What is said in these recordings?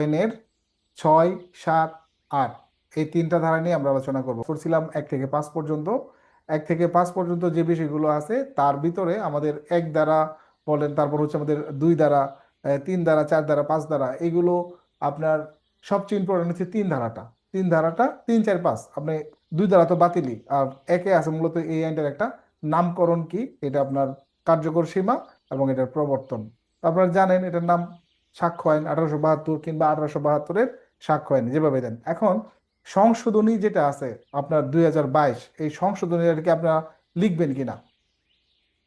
এর 6, 7, 8 এই তিনটা ধারা নিয়ে আমরা আলোচনা করব। করছিলাম 1 থেকে 5 পর্যন্ত। 1 থেকে 5 পর্যন্ত যে বিষয়গুলো আছে তার ভিতরে আমাদের 1 দ্বারা বলেন, তারপর হচ্ছে আমাদের 2 দ্বারা, 3 দ্বারা, 4 দ্বারা, 5 দ্বারা, এগুলো আপনার সবচেয়ে ইম্পর্টেন্ট হচ্ছে 3 ধারাটা। 3 ধারাটা 3, 4, 5 আপনি 2 দ্বারা তো বাতিলই, আর একে আছে মূলত এই আইনটার একটা নামকরণ কি, এটা আপনার কার্যকর সীমা এবং এটার প্রবর্তন। আপনারা জানেন এটার নাম সাক্ষ্য আইন 1872 কিংবা 1872-এর সাক্ষ্য আইন, যেভাবে দেন। এখন সংশোধনী যেটা আছে আপনার 2022, এই সংশোধনীটাকে আপনারা লিখবেন কিনা,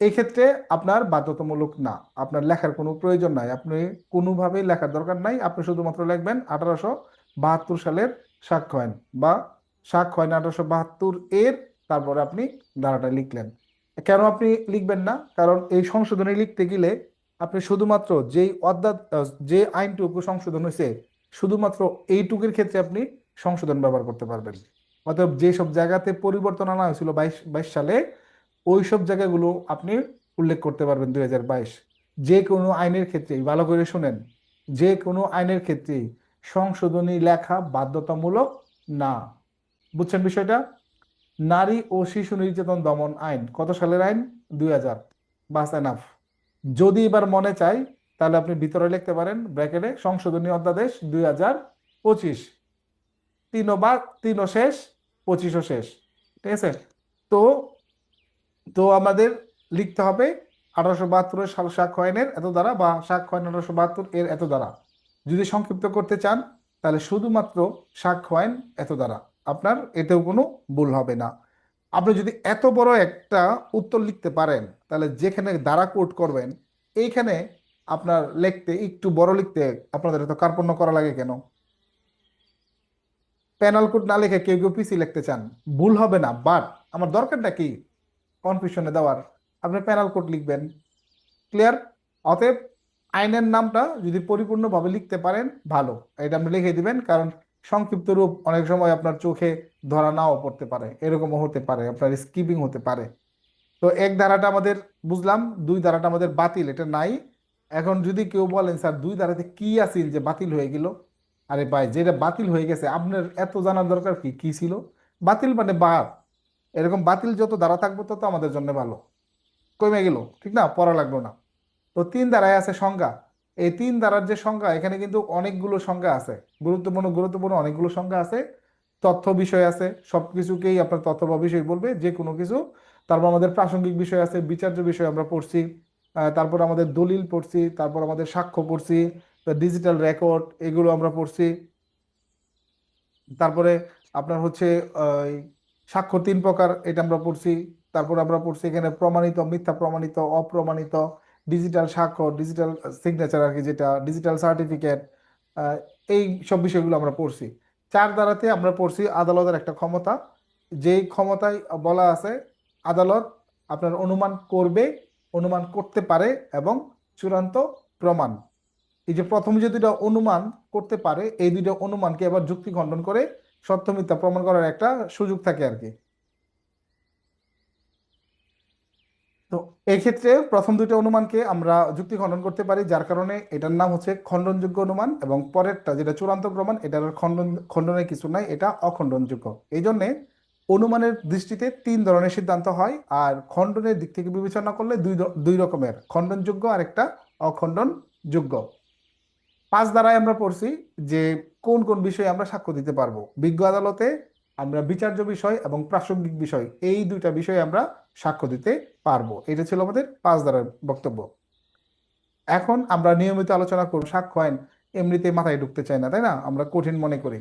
এই ক্ষেত্রে আপনার বাধ্যতামূলক না, আপনার লেখার কোনো প্রয়োজন নাই, আপনি কোনোভাবেই লেখার দরকার নাই। আপনি শুধুমাত্র লিখবেন 1872 সালের সাক্ষ্য আইন বা সাক্ষ্য আইন 1872 এর, তারপরে আপনি ধারাটা লিখলেন। কেন আপনি লিখবেন না? কারণ এই সংশোধনী লিখতে গেলে আপনি শুধুমাত্র যেই অধ্যায়, যে আইনটুকু সংশোধন হয়েছে শুধুমাত্র এইটুকুর ক্ষেত্রে আপনি সংশোধন ব্যবহার করতে পারবেন। অতএব যেসব জায়গাতে পরিবর্তন আনা হয়েছিল 22 সালে, ওই সব জায়গাগুলো আপনি উল্লেখ করতে পারবেন 2022। যে কোনো আইনের ক্ষেত্রেই, ভালো করে শুনেন, যে কোনো আইনের ক্ষেত্রেই সংশোধনী লেখা বাধ্যতামূলক না। বুঝছেন বিষয়টা? নারী ও শিশু নির্যাতন দমন আইন কত সালের আইন? 2000। বাস এনাফ। যদি এবার মনে চাই তাহলে আপনি ভিতরে লিখতে পারেন ব্র্যাকেটে সংশোধনী অধ্যাদেশ 2025। তিনও বা তিনও শেষ, 25ও শেষ। ঠিক আছে? তো তো আমাদের লিখতে হবে 1872-এর সাক্ষ্য আইনের এত দ্বারা বা সাক্ষ্য আইন 1872 এর এত দ্বারা। যদি সংক্ষিপ্ত করতে চান তাহলে শুধুমাত্র সাক্ষ্য আইন এত দ্বারা, আপনার এতেও কোনো ভুল হবে না। আপনি যদি এত বড় একটা উত্তর লিখতে পারেন তাহলে যেখানে দ্বারা কোট করবেন এইখানে আপনার লিখতে একটু বড় লিখতে আপনাদের এত কার্পণ্য করা লাগে কেন? প্যানাল কোড না লিখে কেউ কেউ পিসি লিখতে চান, ভুল হবে না, বাট আমার দরকারটা কি কনফিউশনে দেওয়ার? আপনি প্যানাল কোড লিখবেন। ক্লিয়ার? অতএব আইনের নামটা যদি পরিপূর্ণভাবে লিখতে পারেন ভালো, এটা আপনি লিখে দিবেন, কারণ সংক্ষিপ্ত রূপ অনেক সময় আপনার চোখে ধরা নাও পড়তে পারে, এরকমও হতে পারে, আপনার স্কিপিং হতে পারে। তো 1 ধারাটা আমাদের বুঝলাম, 2 ধারাটা আমাদের বাতিল, এটা নাই। এখন যদি কেউ বলেন স্যার 2 ধারাতে কি আছিল যে বাতিল হয়ে গেল, আরে ভাই যেটা বাতিল হয়ে গেছে আপনার এত জানার দরকার কি কি ছিল? বাতিল মানে বাদ। এরকম বাতিল যত ধারা থাকবে তত আমাদের জন্য ভালো। কমে গেল, ঠিক না, পড়া লাগলো না। তো 3 ধারায় আছে সংজ্ঞা। এই 3 ধারার যে সংজ্ঞা, এখানে কিন্তু অনেকগুলো সংজ্ঞা আছে, গুরুত্বপূর্ণ গুরুত্বপূর্ণ অনেকগুলো সংজ্ঞা আছে। তথ্য বিষয় আছে, সবকিছুকেই আপনার তথ্য বা বিষয় বলবে, যে কোনো কিছু। তারপর আমাদের প্রাসঙ্গিক বিষয় আছে, বিচার্য বিষয় আমরা পড়ছি। তারপর আমাদের দলিল পড়ছি, তারপর আমাদের সাক্ষ্য পড়ছি, ডিজিটাল রেকর্ড এগুলো আমরা পড়ছি। তারপরে আপনার হচ্ছে ওই সাক্ষ্য 3 প্রকার, এটা আমরা পড়ছি। তারপর আমরা পড়ছি এখানে প্রমাণিত, মিথ্যা প্রমাণিত, অপ্রমাণিত, ডিজিটাল সাক্ষ্য, ডিজিটাল সিগনেচার আর কি, যেটা ডিজিটাল সার্টিফিকেট, এই সব বিষয়গুলো আমরা পড়ছি। 4 ধারাতে আমরা পড়ছি আদালতের একটা ক্ষমতা, যেই ক্ষমতায় বলা আছে আদালত আপনার অনুমান করবে, অনুমান করতে পারে এবং চূড়ান্ত প্রমাণ। এই যে প্রথম যে 2টা অনুমান করতে পারে, এই 2টা অনুমানকে আবার যুক্তি খণ্ডন করে সত্য মিথ্যা প্রমাণ করার একটা সুযোগ থাকে আর কি। তো এক্ষেত্রে প্রথম 2টা অনুমানকে আমরা যুক্তি খণ্ডন করতে পারি, যার কারণে এটার নাম হচ্ছে খণ্ডনযোগ্য অনুমান, এবং পরেরটা যেটা চূড়ান্ত প্রমাণ, এটার খণ্ডনের কিছু নাই, এটা অখণ্ডনযোগ্য। এই জন্যে অনুমানের দৃষ্টিতে 3 ধরনের সিদ্ধান্ত হয়, আর খণ্ডনের দিক থেকে বিবেচনা করলে দুই রকমের, খণ্ডনযোগ্য আর একটা অখণ্ডনযোগ্য। 5 ধারায় আমরা পড়ছি যে কোন কোন বিষয়ে আমরা সাক্ষ্য দিতে পারবো। বিজ্ঞ আদালতে আমরা বিচার্য বিষয় এবং প্রাসঙ্গিক বিষয়, এই 2টা বিষয়ে আমরা সাক্ষ্য দিতে পারবো। এটা ছিল আমাদের 5 ধারার বক্তব্য। এখন আমরা নিয়মিত আলোচনা করব। সাক্ষ্য আইন এমনিতে মাথায় ঢুকতে চায় না, তাই না, আমরা কঠিন মনে করি।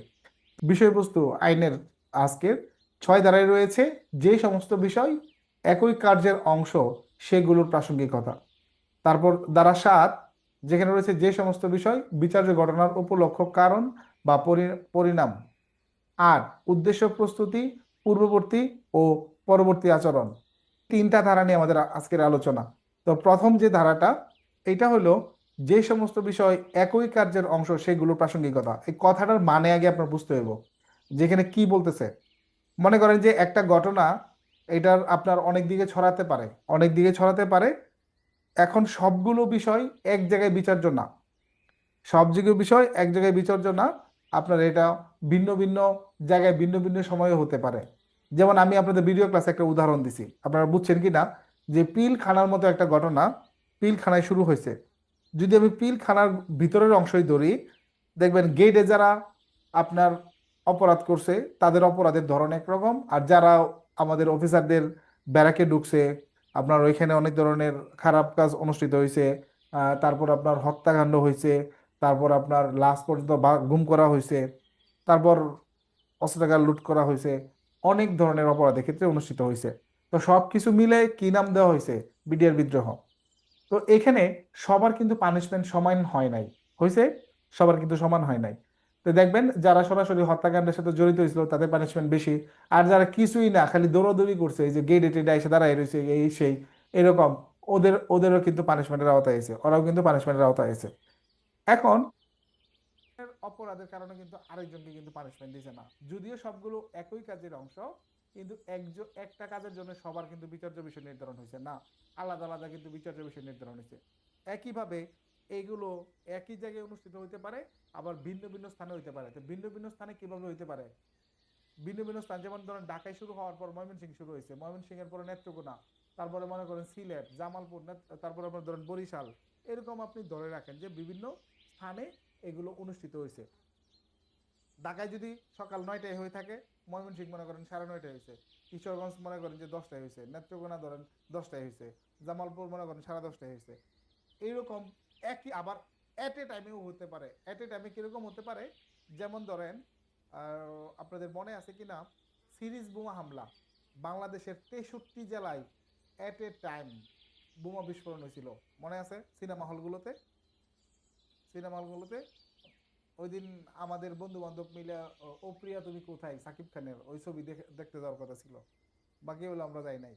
বিষয়বস্তু আইনের আজকের 6 ধারায় রয়েছে যে সমস্ত বিষয় একই কার্যের অংশ সেগুলোর প্রাসঙ্গিকতা। তারপর ধারা 7 যেখানে রয়েছে যে সমস্ত বিষয় বিচার্য ঘটনার উপলক্ষ, কারণ বা পরিণাম। 8 উদ্দেশ্য, প্রস্তুতি, পূর্ববর্তী ও পরবর্তী আচরণ। 3টা ধারা নিয়ে আমাদের আজকের আলোচনা। তো প্রথম যে ধারাটা, এটা হলো যে সমস্ত বিষয় একই কার্যের অংশ সেগুলোর প্রাসঙ্গিকতা। এই কথাটার মানে আগে আপনার বুঝতে হইব যেখানে কি বলতেছে। মনে করেন যে একটা ঘটনা, এটার আপনার অনেক দিকে ছড়াতে পারে, অনেক দিকে ছড়াতে পারে। এখন সবগুলো বিষয় এক জায়গায় বিচার্য না। সব জায়গায় বিষয় এক জায়গায় বিচার্য না, আপনার এটা ভিন্ন ভিন্ন জায়গায় ভিন্ন ভিন্ন সময়ে হতে পারে। যেমন আমি আপনাদের ভিডিও ক্লাসে একটা উদাহরণ দিছি, আপনারা বুঝছেন কি না, যে পিলখানার মতো একটা ঘটনা পিলখানায় শুরু হয়েছে। যদি আমি পিলখানার ভিতরের অংশই ধরি, দেখবেন গেটে যারা আপনার অপরাধ করছে তাদের অপরাধের ধরন একরকম, আর যারা আমাদের অফিসারদের ব্যারাকে ঢুকছে, আপনার ওইখানে অনেক ধরনের খারাপ কাজ অনুষ্ঠিত হয়েছে, তারপর আপনার হত্যাকাণ্ড হয়েছে, তারপর আপনার লাশ পর্যন্ত গুম করা হয়েছে, তারপর অস্ত্রাগার লুট করা হয়েছে, অনেক ধরনের অপরাধের ক্ষেত্রে অনুষ্ঠিত হয়েছে। তো সব কিছু মিলে কি নাম দেওয়া হয়েছে? বিডিআর বিদ্রোহ। তো এখানে সবার কিন্তু পানিশমেন্ট সমান হয় নাই, হয়েছে, সবার কিন্তু সমান হয় নাই। তো দেখবেন যারা সরাসরি হত্যাকাণ্ডের সাথে জড়িত হয়েছিল তাদের পানিশমেন্ট বেশি, আর যারা কিছুই না খালি দৌড়াদৌড়ি করছে, এই যে গেটে টেটে এসে দাঁড়ায় রয়েছে এই সেই এরকম, ওদেরও কিন্তু পানিশমেন্টের আওতায় আছে, ওরাও কিন্তু পানিশমেন্টের আওতায় আছে। এখন অপরাধের কারণে কিন্তু আরেকজনকে কিন্তু পানিশমেন্ট দিছে না, যদিও সবগুলো একই কাজের অংশ, কিন্তু একজন একটা কাজের জন্য সবার কিন্তু বিচার্য বিষয় নির্ধারণ হয়েছে না, আলাদা আলাদা কিন্তু বিচার্য বিষয় নির্ধারণ হয়েছে। একইভাবে এইগুলো একই জায়গায় অনুষ্ঠিত হইতে পারে, আবার ভিন্ন ভিন্ন স্থানে হইতে পারে। তো ভিন্ন ভিন্ন স্থানে কিভাবে হইতে পারে? ভিন্ন ভিন্ন স্থান, যেমন ধরেন ঢাকায় শুরু হওয়ার পর ময়মনসিংহ শুরু হয়েছে, ময়মনসিংহ এর পরে নেত্রকোনা, তারপরে মনে করেন সিলেট, জামালপুর, তারপরে আপনার ধরেন বরিশাল, এরকম আপনি ধরে রাখেন যে বিভিন্ন স্থানে এগুলো অনুষ্ঠিত হয়েছে। ঢাকায় যদি সকাল 9টায় হয়ে থাকে, ময়মনসিংহ মনে করেন 9:30 হয়েছে, কিশোরগঞ্জ মনে করেন যে 10টায় হয়েছে, নেত্রকোনা ধরেন 10টায় হয়েছে, জামালপুর মনে করেন 10:30 হয়েছে। এইরকম একই আবার এট এ টাইমেও হতে পারে। এট এ টাইমে কিরকম হতে পারে? যেমন ধরেন আপনাদের মনে আছে কিনা, সিরিজ বোমা হামলা বাংলাদেশের 63 জেলায় এট এ টাইম বোমা বিস্ফোরণ হয়েছিল, মনে আছে? সিনেমা হলগুলোতে ওই দিন আমাদের বন্ধু বান্ধব মিলে ও প্রিয়া তুমি কোথায় সাকিব খানের ওই ছবি দেখতে যাওয়ার কথা ছিল, বাকি হলো আমরা যাই নাই,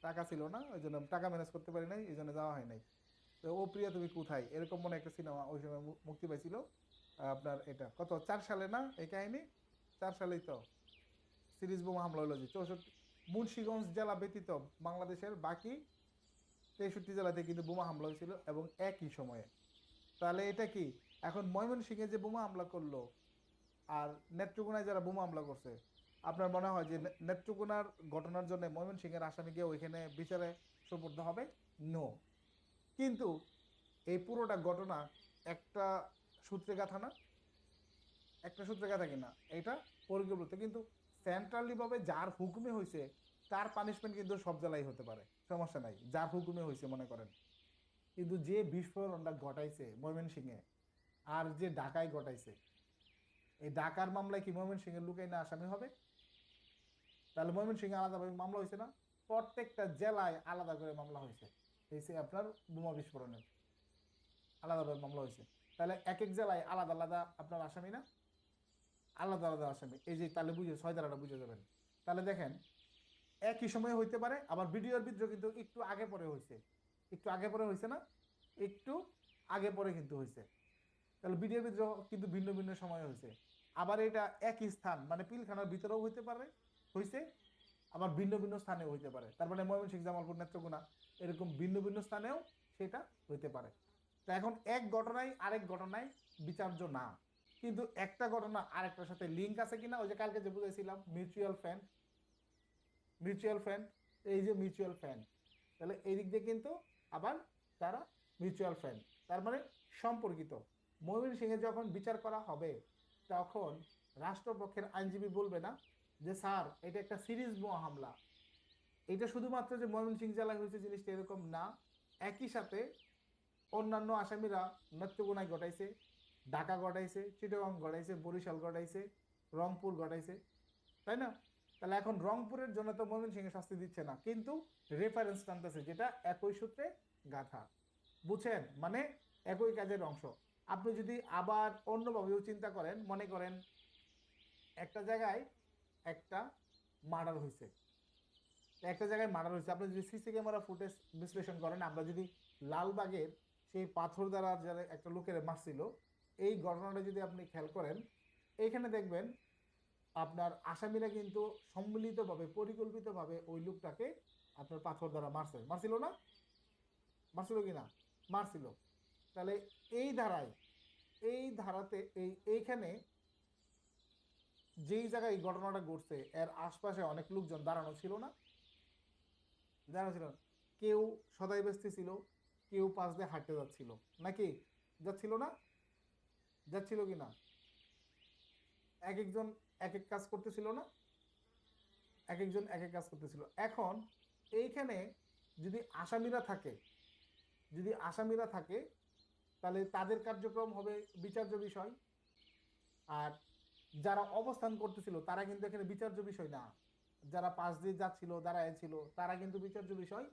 টাকা ছিল না, ওই জন্য টাকা ম্যানেজ করতে পারি নাই, এই জন্য যাওয়া হয় নাই। তো ও প্রিয়া তুমি কোথায় এরকম মনে একটা সিনেমা ওই সময় মুক্তি পাইছিল। আপনার এটা কত 4 সালে না এই কাহিনী? 4 সালেই তো সিরিজ বোমা হামলা হলো, যে 64 মুন্সিগঞ্জ জেলা ব্যতীত বাংলাদেশের বাকি 63 জেলাতে কিন্তু বোমা হামলা হয়েছিল এবং একই সময়ে। তাহলে এটা কি, এখন ময়মনসিংহে যে বোমা হামলা করলো আর নেত্রকোনায় যারা বোমা হামলা করছে, আপনার মনে হয় যে নেত্রকোনার ঘটনার জন্য ময়মনসিংহের আসামিকে ওইখানে বিচারে সোপর্দ হবে? নো। কিন্তু এই পুরোটা ঘটনা একটা সূত্রে গাথা না, একটা সূত্রে গাথা কিনা, এটা পরিকল্পিত, কিন্তু সেন্ট্রালি ভাবে যার হুকুমে হয়েছে তার পানিশমেন্ট কিন্তু সব জেলায় হতে পারে, সমস্যা নাই, যার হুকুমে হয়েছে মনে করেন। কিন্তু যে বিস্ফোরণটা ঘটাইছে ময়মনসিংহে আর যে ঢাকায় ঘটাইছে, এই ঢাকার মামলায় কি ময়মনসিংহের লোকাই না আসামি হবে? তাহলে ময়মনসিংহে আলাদাভাবে মামলা হয়েছে না? প্রত্যেকটা জেলায় আলাদা করে মামলা হয়েছে, হয়েছে আপনার বোমা বিস্ফোরণের আলাদাভাবে মামলা হয়েছে। তাহলে এক এক জেলায় আলাদা আলাদা আপনার আসামি না, আলাদা আলাদা আসামি, এই যে তাহলে বুঝে 6 ধারাটা বুঝে যাবেন। তাহলে দেখেন একই সময়ে হইতে পারে, আবার বিডিআর বিদ্রোহ কিন্তু একটু আগে পরে হয়েছে, একটু আগে পরে হয়েছে না, একটু আগে পরে কিন্তু হয়েছে। তাহলে বিডিআর বিদ্রোহ কিন্তু ভিন্ন ভিন্ন সময়ে হয়েছে। আবার এটা একই স্থান মানে পিলখানার ভিতরেও হইতে পারে, হয়েছে, আবার ভিন্ন ভিন্ন স্থানেও হইতে পারে। তার মানে ময়মনসিংহ, জামালপুর, নেত্রকোনা এরকম ভিন্ন ভিন্ন স্থানেও সেটা হইতে পারে। তা এখন এক ঘটনায় আরেক ঘটনায় বিচার্য না, কিন্তু একটা ঘটনা আরেকটার সাথে লিঙ্ক আছে কিনা, ওই যে কালকে যে বুঝাইছিলাম মিউচুয়াল ফ্যান, এই যে মিউচুয়াল ফ্যান, তাহলে এই দিক দিয়ে কিন্তু আবার তারা মিউচুয়াল ফ্যান, তার মানে সম্পর্কিত। ময়মনসিংহে যখন বিচার করা হবে তখন রাষ্ট্রপক্ষের আইনজীবী বলবে না যে স্যার এটা একটা সিরিজ বোমা হামলা, এটা শুধুমাত্র যে ময়মনসিংহ জেলায় হয়েছে জিনিসটা এরকম না, একই সাথে অন্যান্য আসামিরা নেত্রকোনায় ঘটাইছে, ঢাকা ঘটাইছে, চিটাগং ঘটাইছে, বরিশাল ঘটাইছে, রংপুর ঘটাইছে, তাই না? তাহলে এখন রংপুরের জন্য তো ময়মনসিংহে শাস্তি দিচ্ছে না, কিন্তু রেফারেন্স টানতেছে যেটা একই সূত্রে গাথা, বুঝছেন? মানে একই কাজের অংশ। আপনি যদি আবার অন্যভাবেও চিন্তা করেন, মনে করেন একটা জায়গায় একটা মার্ডার হয়েছে, আপনি যদি সিসি ক্যামেরা ফুটেজ বিশ্লেষণ করেন, আমরা যদি লালবাগের সেই পাথর দ্বারা যারা একটা লোকের মারছিল এই ঘটনাটা যদি আপনি খেয়াল করেন, এইখানে দেখবেন আপনার আসামিরা কিন্তু সম্মিলিতভাবে পরিকল্পিতভাবে ওই লোকটাকে আপনার পাথর দ্বারা মারছিল না, মারছিল কিনা? মারছিল। তাহলে এই ধারায় এই ধারাতে এইখানে যেই জায়গায় ঘটনাটা ঘটছে এর আশপাশে অনেক লোকজন দাঁড়ানো ছিল না? দাঁড়ানো ছিল না। কেউ সদাই ব্যস্ত ছিল, কেউ পাশ দিয়ে হাঁটতে যাচ্ছিল, নাকি যাচ্ছিল না? যাচ্ছিল কি না? এক একজন এক এক কাজ করতেছিল না? এক একজন এক এক কাজ করতেছিল। এখন এইখানে যদি আসামিরা থাকে, যদি আসামিরা থাকে তাহলে তাদের কার্যক্রম হবে বিচার্য বিষয়। আর যারা অবস্থান করতেছিল তারা কিন্তু এখানে বিচার্য বিষয় না। যারা পাশ দিয়ে যাচ্ছিল, দাঁড়ায় ছিল, তারা কিন্তু বিচার্য বিষয়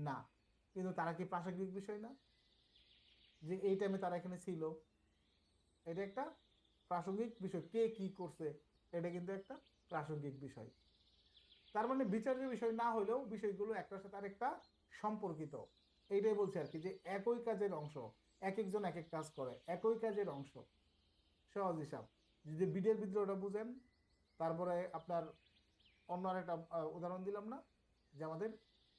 না। কিন্তু তারা কি প্রাসঙ্গিক বিষয় না? যে এই টাইমে তারা এখানে ছিল, এটা একটা প্রাসঙ্গিক বিষয়। কে কি করছে এটা কিন্তু একটা প্রাসঙ্গিক বিষয়। তার মানে বিচার্য বিষয় না হলেও বিষয়গুলো একটার সাথে আরেকটা সম্পর্কিত। এইটাই বলছে আর কি, যে একই কাজের অংশ, এক একজন এক এক কাজ করে, একই কাজের অংশ। সহজ হিসাব। যদি বিডের বিদ্রোহটা বুঝেন, তারপরে আপনার অন্য আরেকটা উদাহরণ দিলাম না, যে আমাদের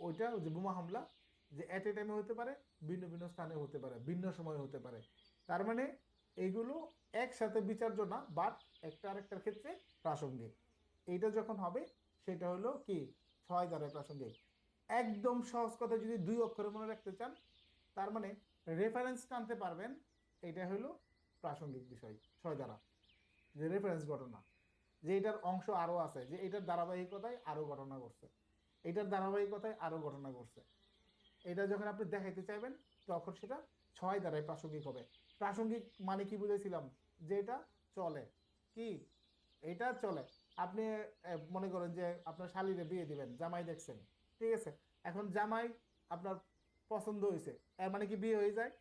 ওইটা যে বোমা হামলা, যে এট এ টাইমে হতে পারে, ভিন্ন ভিন্ন স্থানে হতে পারে, ভিন্ন সময়ে হতে পারে। তার মানে এইগুলো একসাথে বিচার্য না, বাট একটা আরেকটার ক্ষেত্রে প্রাসঙ্গিক। এইটা যখন হবে সেটা হলো কি, ছয় দ্বারা প্রাসঙ্গিক। একদম সহজ কথা যদি দুই অক্ষরে মনে রাখতে চান, তার মানে রেফারেন্স টানতে পারবেন, এটা হলো প্রাসঙ্গিক বিষয় ছয় দ্বারা। যে রেফারেন্স ঘটনা, যে এটার অংশ আরো আছে, যে এটার ধারাবাহিকতায় আরো ঘটনা ঘটছে, এটার ধারাবাহিকতায় আরো ঘটনা ঘটছে। এটা যখন আপনি দেখাইতে চাইবেন তখন সেটা ছয় দ্বারাই প্রাসঙ্গিক হবে। প্রাসঙ্গিক মানে কি বুঝেছিলাম? যে এটা চলে। কি? এটা চলে। আপনি মনে করেন যে আপনার শালীরে বিয়ে দিবেন, জামাই দেখছেন, ঠিক আছে? এখন জামাই আপনার পছন্দ হয়েছে, এর মানে কি বিয়ে হয়ে যায়?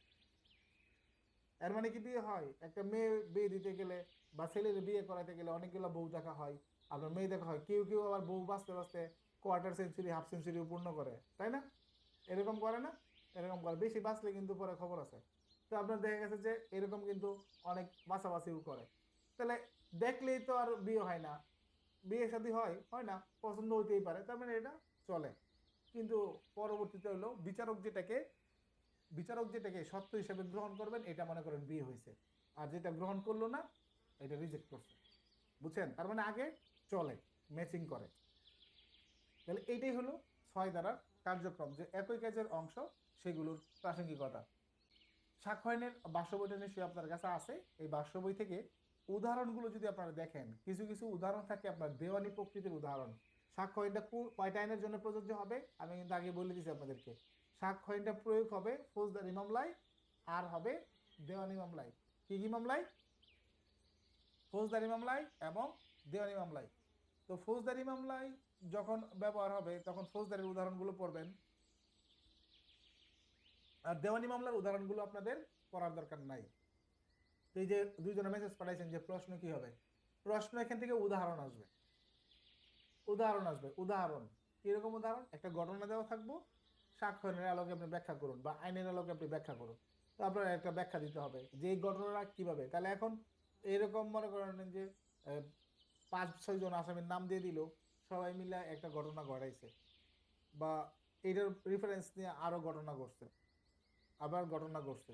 এর মানে কি বিয়ে হয়? একটা মেয়ে বিয়ে দিতে গেলে বা ছেলের বিয়ে করাতে গেলে অনেকগুলো বউ দেখা হয়, আপনার মেয়ে দেখা হয়। কেউ কেউ আবার বউ বাঁচতে বাঁচতে কোয়ার্টার সেঞ্চুরি, হাফ সেঞ্চুরি পূর্ণ করে, তাই না? এরকম করে না? এরকম করে, বেশি বাঁচলে কিন্তু পরে খবর আছে। তো আপনার দেখা গেছে যে এরকম কিন্তু অনেক বাছাবাছিও করে। তাহলে দেখলেই তো আর বিয়ে হয় না। বিয়ে শাদী হয় হয় না, পছন্দ হইতেই পারে, তার মানে এটা চলে। কিন্তু পরবর্তীতে হলো বিচারক যেটাকে সত্য হিসেবে গ্রহণ করবেন, এটা মনে করেন বিয়ে হয়েছে। আর যেটা গ্রহণ করলো না, এটা রিজেক্ট করছে। বুঝছেন? তার মানে আগে চলে, ম্যাচিং করে। তাহলে এইটাই হলো ছয় ধারার কার্যক্রম, যে একই কাজের অংশ, সেগুলোর প্রাসঙ্গিকতা। সাক্ষ্য আইনের ভাষ্য বইটা নিশ্চয়ই আপনার কাছে আছে। এই ভাষ্য বই থেকে উদাহরণগুলো যদি আপনারা দেখেন, কিছু কিছু উদাহরণ থাকে আপনার দেওয়ানি প্রকৃতির উদাহরণ। সাক্ষ্য আইনটা কয়টা আইনের জন্য প্রযোজ্য হবে আমি কিন্তু আগে বলে দিয়েছি আপনাদেরকে। সাক্ষ্য আইনটা প্রয়োগ হবে ফৌজদারি মামলায়, আর হবে দেওয়ানি মামলায়। কি কি মামলায়? ফৌজদারি মামলায় এবং দেওয়ানি মামলায়। তো ফৌজদারি মামলায় যখন ব্যবহার হবে তখন ফৌজদারির উদাহরণগুলো পড়বেন, আর দেওয়ানি মামলার উদাহরণগুলো আপনাদের পড়ার দরকার নাই। তো এই যে দুইজনে মেসেজ পাঠাইছেন যে প্রশ্ন কি হবে, প্রশ্ন এখান থেকে উদাহরণ আসবে। উদাহরণ আসবে, উদাহরণ। কিরকম উদাহরণ? একটা ঘটনা দেওয়া থাকবো, সাক্ষ্যের আলোকে আপনি ব্যাখ্যা করুন বা আইনের আলোকে আপনি ব্যাখ্যা করুন। তো আপনার একটা ব্যাখ্যা দিতে হবে যে এই ঘটনাটা কিভাবে। তাহলে এখন এরকম মনে করেন যে আহ, 5-6 জন আসামির নাম দিয়ে দিল, সবাই মিলে একটা ঘটনা ঘটাইছে, বা এটার রেফারেন্স নিয়ে আরো ঘটনা ঘটছে, আবার ঘটনা ঘটছে।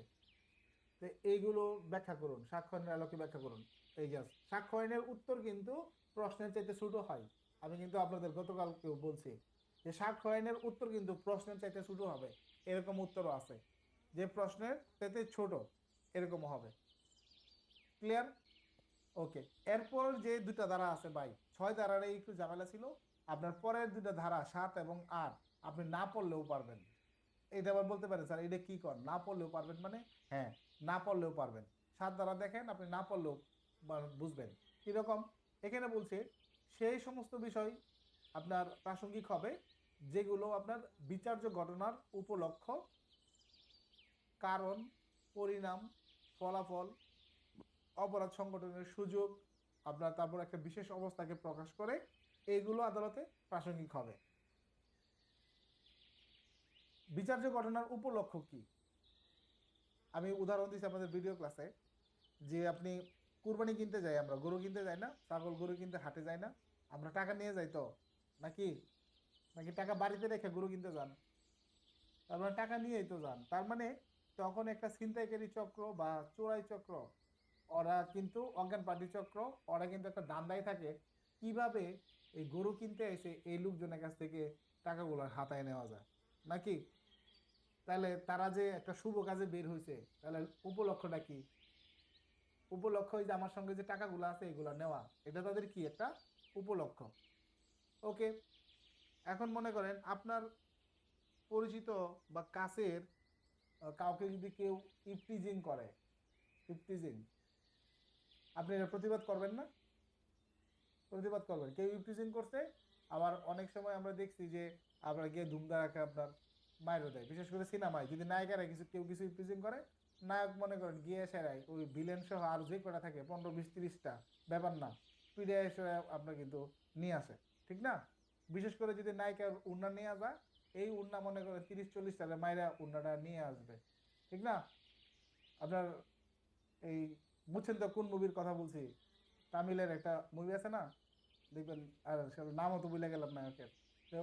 তো এইগুলো ব্যাখ্যা করুন, সাক্ষ্য আইনের আলোকে ব্যাখ্যা করুন। এই জাস্ট সাক্ষ্য আইনের উত্তর কিন্তু প্রশ্নের চাইতে ছোট হয়। আমি কিন্তু আপনাদের গতকালকেও বলছি যে সাক্ষ্য আইনের উত্তর কিন্তু প্রশ্নের চাইতে ছোট হবে। এরকম উত্তরও আছে যে প্রশ্নের চাইতে ছোট, এরকমও হবে। ক্লিয়ার? ওকে। এরপর যে দুটা ধারা আছে ভাই, ছয় ধারার একটু ঝামেলা ছিল। আপনার পরের দুটা ধারা 7 এবং 8 আপনি না পড়লেও পারবেন। এটা আবার বলতে পারেন স্যার এটা কি কর, না পড়লেও পারবেন মানে? হ্যাঁ, না পড়লেও পারবেন। 7 দ্বারা দেখেন, আপনি না পড়লেও বুঝবেন কিরকম। এখানে বলছে সেই সমস্ত বিষয় আপনার প্রাসঙ্গিক হবে যেগুলো আপনার বিচার্য ঘটনার উপলক্ষ, কারণ, পরিণাম, ফলাফল, অপরাধ সংগঠনের সুযোগ, আপনার তারপর একটা বিশেষ অবস্থাকে প্রকাশ করে, এইগুলো আদালতে প্রাসঙ্গিক হবে। বিচার্য ঘটনার উপলক্ষ কি? আমি উদাহরণ দিচ্ছি আপনাদের ভিডিও ক্লাসে, যে আপনি কুরবানি কিনতে যাই, আমরা গরু কিনতে যাই না, ছাগল গরু কিনতে হাটে যাই না, আমরা টাকা নিয়ে যাই তো, নাকি? নাকি টাকা বাড়িতে রেখে গরু কিনতে যান? তার মানে টাকা নিয়েই তো যান। তার মানে তখন একটা ছিনতাইকারী চক্র বা চোরাই চক্র ওরা কিন্তু অজ্ঞান পাটিচক্র, ওরা কিন্তু একটা ধান্দায় থাকে কিভাবে এই গরু কিনতে এসে এই লোকজনের কাছ থেকে টাকাগুলো হাতায় নেওয়া যায় নাকি। তাহলে তারা যে একটা শুভ কাজে বের হয়েছে, তাহলে উপলক্ষটা কি? উপলক্ষ ওই যে আমার সঙ্গে যে টাকাগুলো আছে এগুলা নেওয়া, এটা তাদের কি একটা উপলক্ষ। ওকে, এখন মনে করেন আপনার পরিচিত বা কাছের কাউকে যদি কেউ ইপটিজিং করে, ইপটিজিং, আপনি এটা প্রতিবাদ করবেন না? প্রতিবাদ করবেন। কেউ ইপটিজিং করছে, আবার অনেক সময় আমরা দেখছি যে আপনার গিয়ে ধুমধারাকে আপনার মায়েরও দেয়, বিশেষ করে সিনেমায় যদি নায়িকারা কিছু কেউ কিছু ইপটিজিং করে, নায়ক মনে করেন গিয়ে সেরাই ওই ভিলেন সহ আর যে কটা থাকে 15 20 30টা, ব্যাপার না, পিড়ে এসে আপনার কিন্তু নিয়ে আসে, ঠিক না? বিশেষ করে যদি নায়িকার উন্না নিয়ে যায়, এই উন্না মনে করেন 30 40 টাকা মায়েরা উন্নাটা নিয়ে আসবে, ঠিক না? আপনার এই বুঝছেন তো কোন মুভির কথা বলছি? তামিলের একটা মুভি আছে না, দেখবেন, আর নামও তো ভুলে গেলাম নায়কের। তো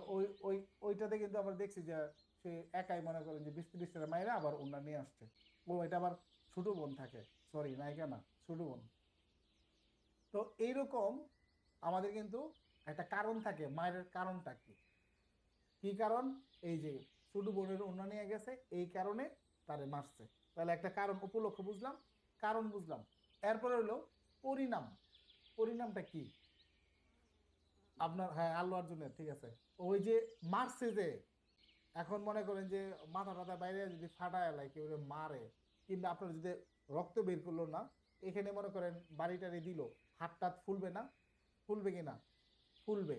ওইটাতে কিন্তু আমরা দেখছি যে সে একাই মনে করেন যে 20 30 টাকা মাইরা আবার ওনার নিয়ে আসছে। ও এটা আবার ছোট বোন থাকে, সরি নায়িকা না, ছোট বোন। তো এইরকম আমাদের কিন্তু একটা কারণ থাকে, মায়ের কারণটা কি? কি কারণ? এই যে ছোট বোনের ওড়না নিয়ে গেছে এই কারণে তারে মারছে। তাহলে একটা কারণ, উপলক্ষ বুঝলাম, কারণ বুঝলাম। এরপরে হলো পরিণাম। পরিণামটা কি? আপনার, হ্যাঁ, আল্লু অর্জুনের, ঠিক আছে। ওই যে মারছে যে, এখন মনে করেন যে মাথা টাথা বাইরে যদি ফাটায় লাই কেউ মারে, কিংবা আপনার যদি রক্ত বের করলো না, এখানে মনে করেন বাড়ি টাড়ি দিল, হাত টাত ফুলবে না? ফুলবে কি না? ফুলবে।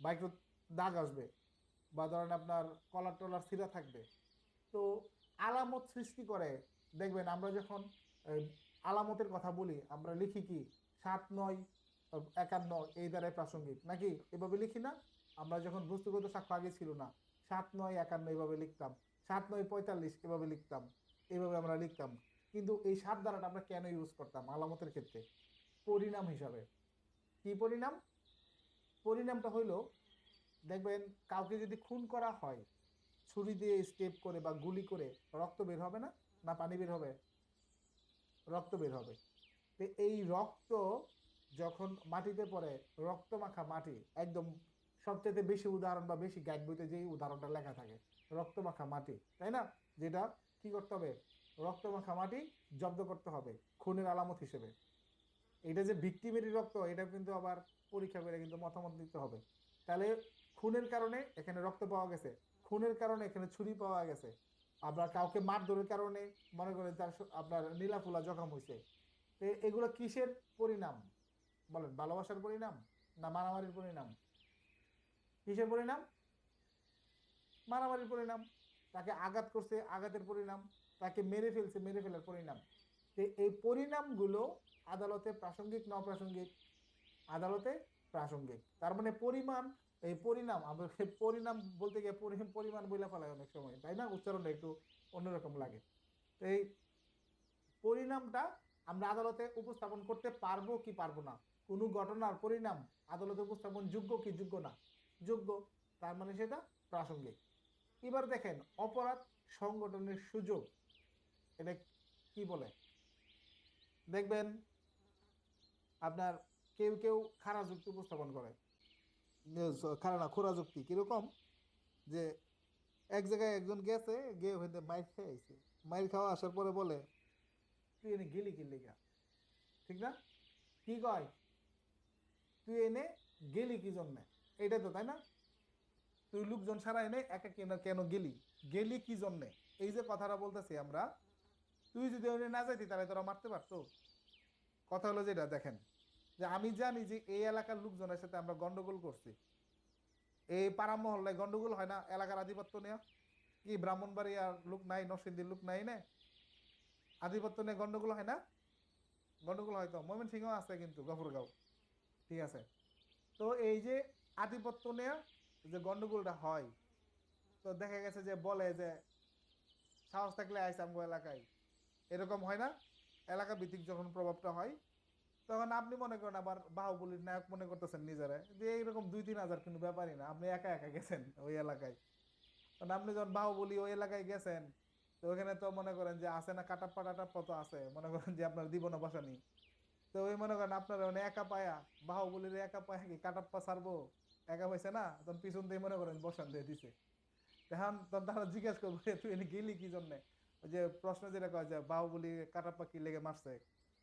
বা একটু দাগ আসবে, বা ধরেন আপনার কলার টলার ছিঁড়া থাকবে। তো আলামত সৃষ্টি করে। দেখবেন আমরা যখন এই আলামতের কথা বলি, আমরা লিখি কি 7 9 51 এই দ্বারাই প্রাসঙ্গিক নাকি, এভাবে লিখি না? আমরা যখন বস্তুগত সাক্ষ্য আগে ছিল না, 7 9 51 এভাবে লিখতাম, 7 9 45 এভাবে লিখতাম, এভাবে আমরা লিখতাম। কিন্তু এই 7 দ্বারাটা আমরা কেন ইউজ করতাম আলামতের ক্ষেত্রে? পরিণাম হিসাবে। কি পরিণাম? পরিণামটা হইলো, দেখবেন কাউকে যদি খুন করা হয়, ছুরি দিয়ে স্টেপ করে বা গুলি করে, রক্ত বের হবে না? না পানি বের হবে? রক্ত বের হবে। তো এই রক্ত যখন মাটিতে পড়ে, রক্ত মাখা মাটি, একদম সবচেয়ে বেশি উদাহরণ বা বেশি গাইড বইতে যেই উদাহরণটা লেখা থাকে, রক্ত মাখা মাটি, তাই না? যেটা কি করতে হবে? রক্ত মাখা মাটি জব্দ করতে হবে খুনের আলামত হিসেবে। এটা যে ভিক্টিমেরই রক্ত, এটা কিন্তু আবার পরীক্ষা করে কিন্তু মতামত দিতে হবে। তাহলে খুনের কারণে এখানে রক্ত পাওয়া গেছে, খুনের কারণে এখানে ছুরি পাওয়া গেছে, আপনার কাউকে মারধরের কারণে মনে করেন তার আপনার নীলাফুলা জখম হয়েছে। তো এগুলো কিসের পরিণাম? বলেন, ভালোবাসার পরিণাম না মারামারির পরিণাম? কিসের পরিণাম? মারামারির পরিণাম। তাকে আঘাত করছে, আঘাতের পরিণাম। তাকে মেরে ফেলছে, মেরে ফেলার পরিণাম। তো এই পরিণামগুলো আদালতে প্রাসঙ্গিক না অপ্রাসঙ্গিক? আদালতে প্রাসঙ্গিক। তার মানে পরিমাণ, এই পরিণাম, আমরা পরিণাম বলতে গিয়ে পরিমাণ বইলা ফেলায় অনেক সময়, তাই না? উচ্চারণটা একটু অন্যরকম লাগে। তো এই পরিণামটা আমরা আদালতে উপস্থাপন করতে পারবো কি পারবো না? কোনো ঘটনার পরিণাম আদালতে উপস্থাপন যোগ্য কি যোগ্য না? যোগ্য। তার মানে সেটা প্রাসঙ্গিক। এবার দেখেন অপরাধ সংগঠনের সুযোগ, এটা কি বলে? দেখবেন আপনার কেউ কেউ খাড়া যুক্তি উপস্থাপন করে, খাড়া না, খোরা যুক্তি। কিরকম? যে এক জায়গায় একজন গেছে, গিয়ে ওখানে মাইর খেয়ে আইছে, মাইর খাওয়া আসার পরে বলে, তুই এনে গেলি কি লেগা? ঠিক না? কি কয়? তুই এনে গেলি কি জন্যে? এইটা তো, তাই না? তুই লোকজন সারা এনে একা কেন কেন গেলি? গেলি কি জন্যে? এই যে কথাটা বলতেছি আমরা, তুই যদি ওনে না যাইতি তাহলে তোরা মারতে পারতো? কথা হলো যেটা, দেখেন, যে আমি জানি যে এই এলাকার লোকজনের সাথে আমরা গন্ডগোল করছি, এই পাড়া মহল্লায় গন্ডগোল হয় না এলাকার আধিপত্য নেওয়া? কি ব্রাহ্মণবাড়িয়ার লোক নাই, নরসিংদীর লোক নাই না? আধিপত্য নিয়ে গন্ডগোল হয় না? গন্ডগোল হয়তো ময়মনসিংহ আছে, কিন্তু গফরগাঁও, ঠিক আছে। তো এই যে আধিপত্য নেয়া যে গন্ডগোলটা হয়, তো দেখা গেছে যে বলে যে সাহস থাকলে আইস আমগো এলাকায়, এরকম হয় না? এলাকা ভিত্তিক যখন প্রভাবটা হয়, তখন আপনি মনে করেন আবার বাহুবলীর নায়ক মনে করতেছেন নিজেরা, যে এইরকম 2 3 হাজার কিন্তু ব্যাপারই না, আপনি একা একা গেছেন ওই এলাকায়। কারণ আপনি যখন বাহুবলী ওই এলাকায় গেছেন, তো ওখানে তো মনে করেন যে আছে না কাটাপ্পা টাটাপ্পা তো আছে, মনে করেন যে আপনার দিব না বসানি। তো ওই মনে করেন আপনার মানে একা পায়া বাহুবলীর একা পায়া কি কাটাপ্পা ছাড়বো, একা পাইছে না, তখন পিছন দিয়ে মনে করেন বসান দিয়ে দিছে। তখন তখন তারা জিজ্ঞাসা করবো "এ তুই এনে গেলি কি জন্য"? ওই যে প্রশ্ন যেটা কয় যে বাহুবলী কাটাপ্পা কি লেগে মারছে,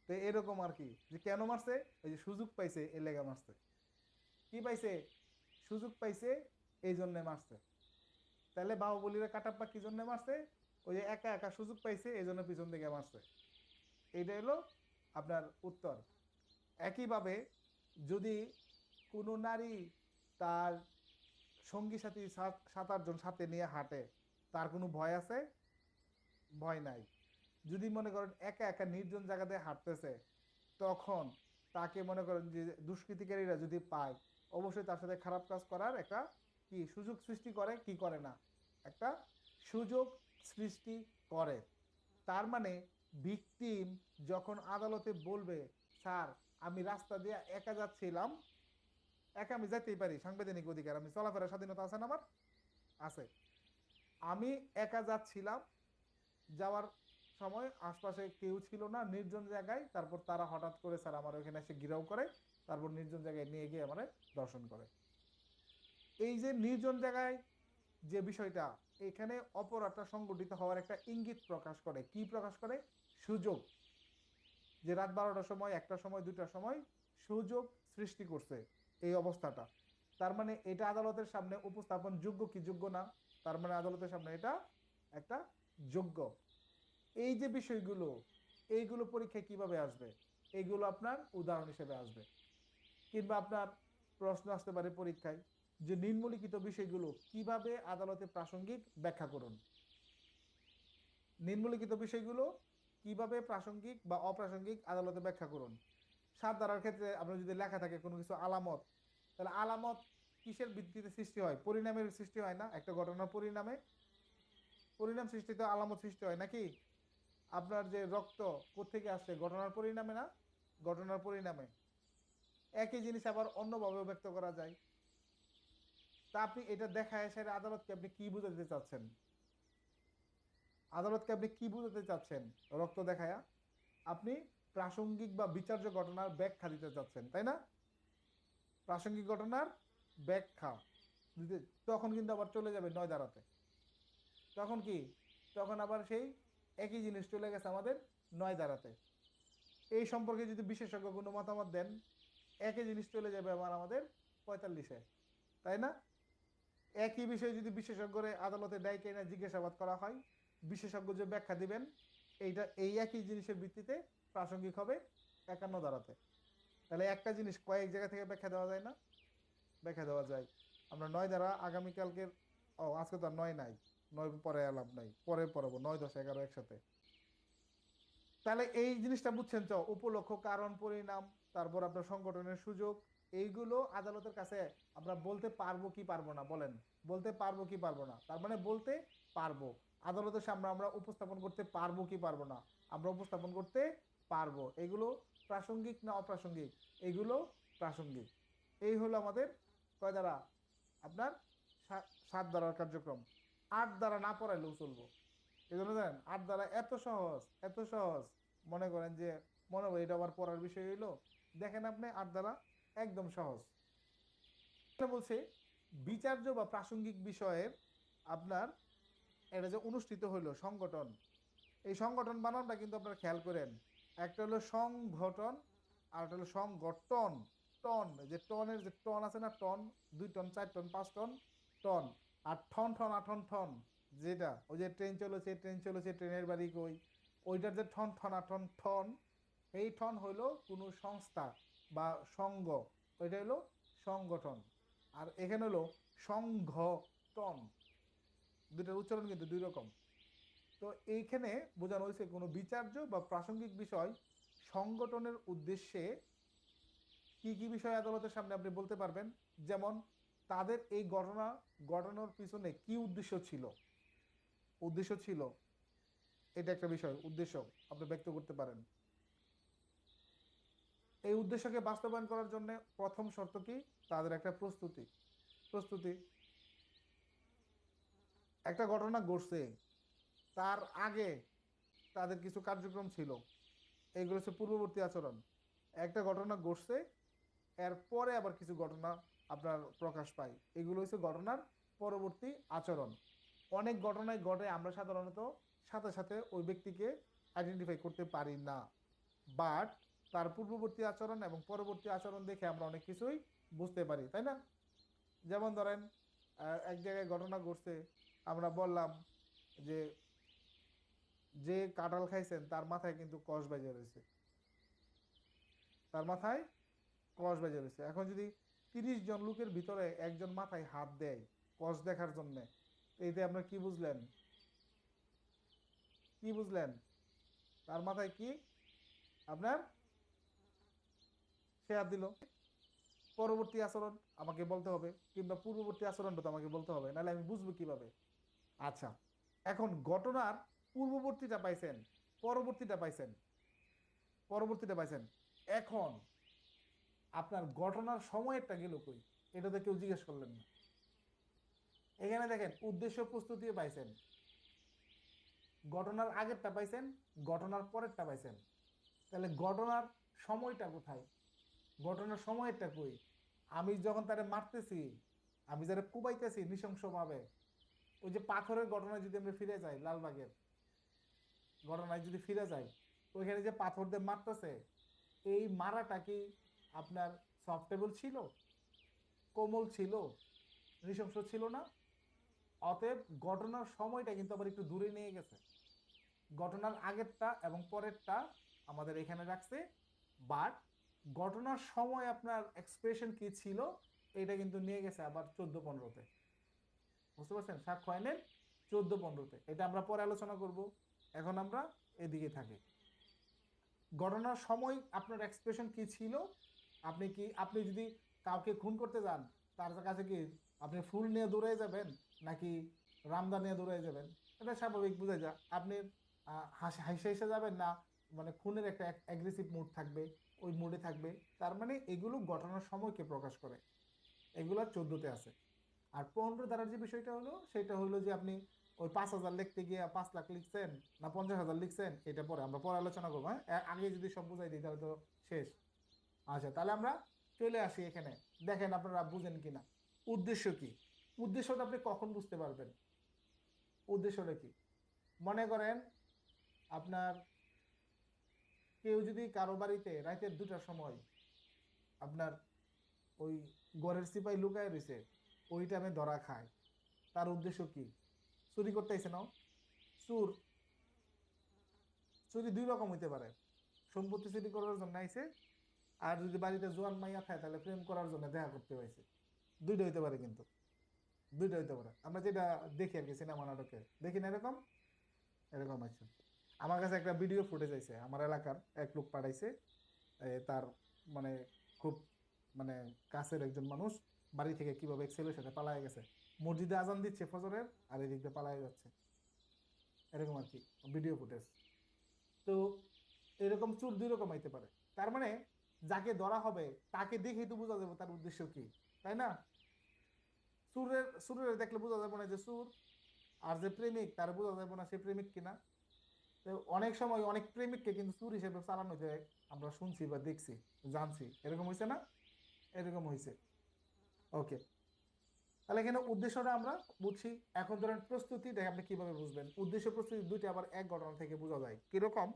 তো এরকম আর কি, যে কেন মারছে, ওই যে সুযোগ পাইছে এ লেগে মারছে। কি পাইছে? সুযোগ পাইছে, এই জন্য মারছে। তাহলে বাহুবলীরা কাটাপ্পা কি জন্য মারছে? ওই যে একা একা সুযোগ পাইছে এই জন্য পিছন দিকে মারছে। এইটা হলো আপনার উত্তর। একইভাবে যদি কোনো নারী তার সঙ্গী সাথী 7-8 জন সাথে নিয়ে হাঁটে, তার কোনো ভয় আছে? ভয় নাই। যদি মনে করেন একা একা নির্জন জায়গাতে হাঁটতেছে, তখন তাকে মনে করেন যে দুষ্কৃতিকারীরা যদি পায়, অবশ্যই তার সাথে খারাপ কাজ করার একটা কি সুযোগ সৃষ্টি করে কি করে না, একটা সুযোগ সৃষ্টি করে। তার মানে ভিকটিম যখন আদালতে বলবে, স্যার আমি রাস্তা দিয়ে একা যাচ্ছিলাম, একা আমি যেতেই পারি, সাংবিধানিক অধিকার, আমি চলাফেরার স্বাধীনতা আছে না আমার, আছে, আমি একা যাচ্ছিলাম, যাওয়ার সময় আশপাশে কেউ ছিল না, নির্জন জায়গায়, তারপর তারা হঠাৎ করে স্যার আমার ওখানে এসে ঘিরাও করে, তারপর নির্জন জায়গায় নিয়ে গিয়ে আমার দর্শন করে। এই যে নির্জন জায়গায় যে বিষয়টা, এখানে অপরাধটা সংগঠিত হওয়ার একটা ইঙ্গিত প্রকাশ করে, কি প্রকাশ করে? সুযোগ। যে রাত 12টার সময়, 1টার সময়, 2টার সময় সুযোগ সৃষ্টি করছে এই অবস্থাটা। তার মানে এটা আদালতের সামনে উপস্থাপন যোগ্য কি যোগ্য না? তার মানে আদালতের সামনে এটা একটা যোগ্য। এই যে বিষয়গুলো, এইগুলো পরীক্ষায় কিভাবে আসবে? এইগুলো আপনার উদাহরণ হিসেবে আসবে। কিংবা আপনার প্রশ্ন আসতে পারে পরীক্ষায় যে নিম্নলিখিত বিষয়গুলো কিভাবে আদালতে প্রাসঙ্গিক ব্যাখ্যা করুন। নিম্নলিখিত বিষয়গুলো কিভাবে প্রাসঙ্গিক বা অপ্রাসঙ্গিক আদালতে ব্যাখ্যা করুন। 7 ধারার ক্ষেত্রে আপনার যদি লেখা থাকে কোনো কিছু আলামত, তাহলে আলামত কিসের ভিত্তিতে সৃষ্টি হয়? পরিণামের সৃষ্টি হয় না? একটা ঘটনার পরিণামে, পরিণাম সৃষ্টিতে আলামত সৃষ্টি হয় নাকি? আপনার যে রক্ত কোত্থেকে আসছে? ঘটনার পরিণামে না? ঘটনার পরিণামে। একই জিনিস আবার অন্যভাবেও ব্যক্ত করা যায়। তা আপনি এটা দেখায় সেটা আদালতকে আপনি কি বুঝাতে চাচ্ছেন? আদালতকে আপনি কি বুঝাতে চাচ্ছেন? রক্ত দেখায়া আপনি প্রাসঙ্গিক বা বিচার্য ঘটনার ব্যাখ্যা দিতে চাচ্ছেন, তাই না? প্রাসঙ্গিক ঘটনার ব্যাখ্যা দিতে, তখন কিন্তু আবার চলে যাবে 9 ধারাতে। তখন কি? তখন আবার সেই একই জিনিস চলে গেছে আমাদের 9 ধারাতে। এই সম্পর্কে যদি বিশেষজ্ঞ কোনো মতামত দেন, একই জিনিস চলে যাবে আবার আমাদের 45-এ, তাই না? একই বিষয়ে যদি বিশেষজ্ঞরে আদালতে ডাইকে না জিজ্ঞাসাবাদ করা হয়, বিশেষজ্ঞ যে ব্যাখ্যা দিবেন, এইটা এই একই জিনিসের ভিত্তিতে প্রাসঙ্গিক হবে 51 ধারাতে। তাহলে একটা জিনিস কয়েক জায়গা থেকে ব্যাখ্যা দেওয়া যায় না? ব্যাখ্যা দেওয়া যায়। আমরা 9 ধারা আগামীকালকের, ও আজকে তো আর 9 নাই, 9 পরে এলাম নাই, পরে পড়াবো 9, 10, 11 একসাথে। তাহলে এই জিনিসটা বুঝছেন তো, উপলক্ষ, কারণ, পরিণাম, তারপর আপনার সংগঠনের সুযোগ, এইগুলো আদালতের কাছে আমরা বলতে পারবো কি পারবো না বলেন? বলতে পারবো কি পারবো না? তার মানে বলতে পারবো। আদালতের সামনে আমরা উপস্থাপন করতে পারবো কি পারবো না? আমরা উপস্থাপন করতে পারবো। এগুলো প্রাসঙ্গিক না অপ্রাসঙ্গিক? এগুলো প্রাসঙ্গিক। এই হলো আমাদের কয় দ্বারা, আপনার 7 ধারার কার্যক্রম। 8 ধারা না পড়াইলেও চলবো। এই জন্য জানেন 8 ধারা এত সহজ, এত সহজ, মনে করেন যে মনে হয় এটা আবার পড়ার বিষয় হইলো। দেখেন আপনি 8 ধারা একদম সহজ। এটা বলছে বিচার্য বা প্রাসঙ্গিক বিষয়ের আপনার এটা যে অনুষ্ঠিত হইলো সংগঠন, এই সংগঠন বানানটা কিন্তু আপনারা খেয়াল করেন। একটা হলো সংগঠন, আর একটা হলো সংগঠন। টন, যে টনের যে টন আছে না, ton, 2 ton, 4 ton, 5 ton, ton. আর ঠন ঠন আঠন ঠন, যেটা ওই যে ট্রেন চলেছে, ট্রেন চলেছে, ট্রেনের বাড়ি কই, ওইটার যে ঠন ঠন আঠন ঠন, এই ঠন হইলো কোনো সংস্থা বা সংঘ, ওইটা হলো সংগঠন। আর এখানে হলো সংঘটন, দুটার উচ্চারণ কিন্তু 2 রকম। তো এইখানে বোঝানো হয়েছে কোনো বিচার্য বা প্রাসঙ্গিক বিষয় সংগঠনের উদ্দেশ্যে কি কি বিষয় আদালতের সামনে আপনি বলতে পারবেন। যেমন তাদের এই ঘটনা ঘটানোর পিছনে কি উদ্দেশ্য ছিল, উদ্দেশ্য ছিল, এটা একটা বিষয়, উদ্দেশ্য আপনি ব্যক্ত করতে পারেন। এই উদ্দেশ্যকে বাস্তবায়ন করার জন্য প্রথম শর্ত কি? তাদের একটা প্রস্তুতি। প্রস্তুতি, একটা ঘটনা ঘটছে, তার আগে তাদের কিছু কার্যক্রম ছিল, এগুলো হচ্ছে পূর্ববর্তী আচরণ। একটা ঘটনা ঘটছে, এর পরে আবার কিছু ঘটনা আপনার প্রকাশ পায়, এগুলো হচ্ছে ঘটনার পরবর্তী আচরণ। অনেক ঘটনাই ঘটে, আমরা সাধারণত সাথে সাথে ওই ব্যক্তিকে আইডেন্টিফাই করতে পারি না, বাট তার পূর্ববর্তী আচরণ এবং পরবর্তী আচরণ দেখে আমরা অনেক কিছুই বুঝতে পারি, তাই না? যেমন ধরেন এক জায়গায় ঘটনা ঘটছে, আমরা বললাম যে যে কাঁঠাল খাইছেন তার মাথায় কিন্তু কষ বেজে রয়েছে, তার মাথায় কষ বেজে রয়েছে। এখন যদি 30 জন লোকের ভিতরে একজন মাথায় হাত দেয় কষ দেখার জন্য, এতে আপনার কি বুঝলেন? কি বুঝলেন? তার মাথায় কি আপনার সে হাত দিল। পরবর্তী আচরণ আমাকে বলতে হবে, কিংবা পূর্ববর্তী আচরণটা তো আমাকে বলতে হবে, নাহলে আমি বুঝবো কিভাবে? আচ্ছা, এখন ঘটনার পূর্ববর্তীটা পাইছেন, পরবর্তীটা পাইছেন, পরবর্তীটা পাইছেন। এখন আপনার ঘটনার সময়েরটা গেল কই? এটা তো কেউ জিজ্ঞেস করলেন না। এখানে দেখেন উদ্দেশ্য প্রস্তুতি পাইছেন, ঘটনার আগেরটা পাইছেন, ঘটনার পরেরটা পাইছেন। তাহলে ঘটনার সময়টা কোথায়? ঘটনার সময়েরটা কই? আমি যখন তারে মারতেছি, আমি যারা কুবাইতেছি নৃশংসভাবে, ওই যে পাথরের ঘটনায় যদি আমরা ফিরে যাই, লালবাগের ঘটনায় যদি ফিরে যাই, ওইখানে যে পাথর দিয়ে মারতেছে, এই মারাটা কি আপনার সফটেবল ছিল, কোমল ছিল, নৃশংস ছিল না? অতএব ঘটনার সময়টা কিন্তু আবার একটু দূরে নিয়ে গেছে। ঘটনার আগেরটা এবং পরেরটা আমাদের এখানে রাখছে, বাট ঘটনার সময় আপনার এক্সপ্রেশন কি ছিল এটা কিন্তু নিয়ে গেছে আবার 14-15-তে। বুঝতে পারছেন? সাক্ষ্য আইনের 14-15-তে, এটা আমরা পরে আলোচনা করব। এখন আমরা এদিকে থাকি। ঘটনার সময় আপনার এক্সপ্রেশন কি ছিল? আপনি যদি কাউকে খুন করতে যান, তার কাছে কি আপনি ফুল নিয়ে দৌড়ে যাবেন, নাকি রামদা নিয়ে দৌড়ে যাবেন? এটা স্বাভাবিক, বুঝে যা আপনি হাসি হাসি হেসে যাবেন না, মানে খুনের একটা অ্যাগ্রেসিভ মুড থাকবে, ওই মুডে থাকবে। তার মানে এগুলো ঘটনার সময়কে প্রকাশ করে, এগুলো 14-তে আছে। আর 15 ধারার যে বিষয়টা হলো, সেটা হলো যে আপনি ওই 5,000 লিখতে গিয়ে 5 লাখ লিখছেন না 50,000 লিখছেন, এটা পরে আমরা পরে আলোচনা করবো। হ্যাঁ, আগে যদি সব বুঝাই দিই তাহলে তো শেষ। আচ্ছা, তাহলে আমরা চলে আসি এখানে। দেখেন আপনারা বুঝেন কিনা উদ্দেশ্য কি। উদ্দেশ্যটা আপনি কখন বুঝতে পারবেন? উদ্দেশ্যটা কি? মনে করেন আপনার কেউ যদি কারো বাড়িতে রাতের 2টার সময় আপনার ওই ঘরের সিপাই লুকায় রয়েছে, ওই টাইমে ধরা খায়, তার উদ্দেশ্য কি? চুরি করতে আইছে না? চুর, চুরি দুই রকম হইতে পারে। সম্পত্তি চুরি করার জন্য আইছে, আর যদি বাড়িতে জোয়ান মাইয়া থাকে তাহলে প্রেম করার জন্য দেখা করতে হয়েছে। দুইটা হইতে পারে, কিন্তু দুইটা হইতে পারে। আমরা যেটা দেখি আর কি, সিনেমা নাটকে দেখি না এরকম, এরকম আছে। আমার কাছে একটা ভিডিও ফুটেজ আইছে, আমার এলাকার এক লোক পাঠাইছে। তার মানে খুব মানে কাছের একজন মানুষ বাড়ি থেকে কিভাবে এক ছেলের সাথে পালায় গেছে, মসজিদে আজান দিচ্ছে ফজরের, আর এদিক দিয়ে পালায় যাচ্ছে, এরকম আর কি ভিডিও ফুটেজ। তো এরকম চোর দুই রকম হইতে পারে। তার মানে যাকে ধরা হবে তাকে দেখেই তো বোঝা যাবে তার উদ্দেশ্য কি, তাই না? সুরের দেখলে বোঝা যাবে না যে সুর, আর যে প্রেমিক তার বোঝা যাবে না সে প্রেমিক কিনা। তো অনেক সময় অনেক প্রেমিককে কিন্তু সুর হিসেবে চালানো যায়, আমরা শুনছি বা দেখছি, জানছি, এরকম হয়েছে না? এরকম হয়েছে। ওকে, তাহলে এখানে উদ্দেশ্যটা আমরা বুঝছি। এখন ধরেন প্রস্তুতি, দেখে আপনি কিভাবে বুঝবেন উদ্দেশ্য প্রস্তুতি দুইটা আবার এক ঘটনা থেকে বোঝা যায় কিরকম।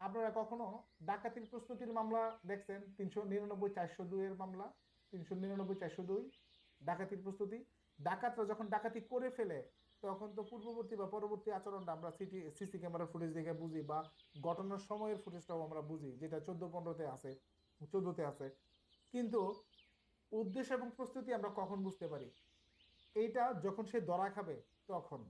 আপনারা কখনো ডাকাতির প্রস্তুতির মামলা দেখছেন? 399 402 এর মামলা, 399 402 ডাকাতির প্রস্তুতি। ডাকাতরা যখন ডাকাতি করে ফেলে, তখন তো পূর্ববর্তী বা পরবর্তী আচরণটা আমরা সিসি ক্যামেরার ফুটেজ দেখে বুঝি, বা ঘটনার সময়ের ফুটেজটাও আমরা বুঝি, যেটা 14-15-তে আছে, 14-তে আছে। কিন্তু উদ্দেশ্য এবং প্রস্তুতি আমরা কখন বুঝতে পারি? এইটা যখন সে ধরা খাবে তখন,